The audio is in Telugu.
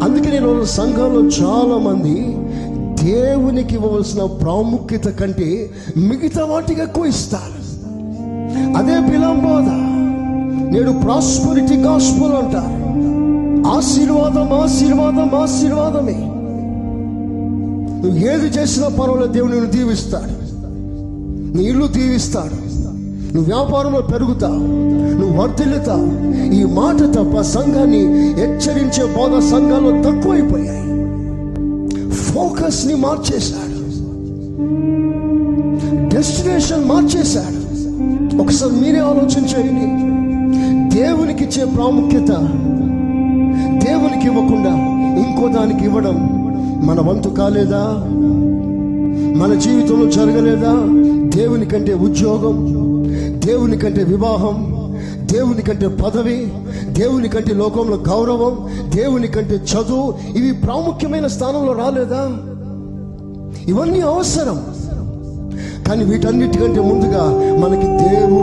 అందుకే నేను సంఘంలో చాలా మంది దేవునికి ఇవ్వవలసిన ప్రాముఖ్యత కంటే మిగతా వాటికి ఎక్కువ ఇస్తారు. అదే బిలంబోధ. నేడు ప్రాస్పరిటీ గాస్పెల్ అంటారు. ఆశీర్వాదం, ఆశీర్వాదం, ఆశీర్వాదమే. నువ్వు ఏది చేసినా పర్వాలేదు, దేవుడు నిన్ను దీవిస్తాడు. నీ ఇల్లు దీవిస్తాడు, నువ్వు వ్యాపారంలో పెరుగుతావు, నువ్వు వర్ధిల్లుతావు. ఈ మాట తప్ప సంఘాన్ని హెచ్చరించే బోధ సంఘాల్లో తక్కువైపోయాయి. ఫోకస్ ని మార్చేశాడు, డెస్టినేషన్ మార్చేశాడు. ఒకసారి మీరే ఆలోచించండి. దేవునికి ఇచ్చే ప్రాముఖ్యత దేవునికి ఇవ్వకుండా ఇంకో దానికి ఇవ్వడం మన వంతు కాలేదా? మన జీవితంలో జరగలేదా? దేవుని కంటే ఉద్యోగం, దేవుని కంటే వివాహం, దేవుని కంటే పదవి, దేవుని కంటే లోకంలో గౌరవం, దేవుని కంటే చదువు, ఇవి ప్రాముఖ్యమైన స్థానంలో రాలేదా? ఇవన్నీ అవసరం. కానీ వీటన్నిటికంటే ముందుగా మనకి దేవుడు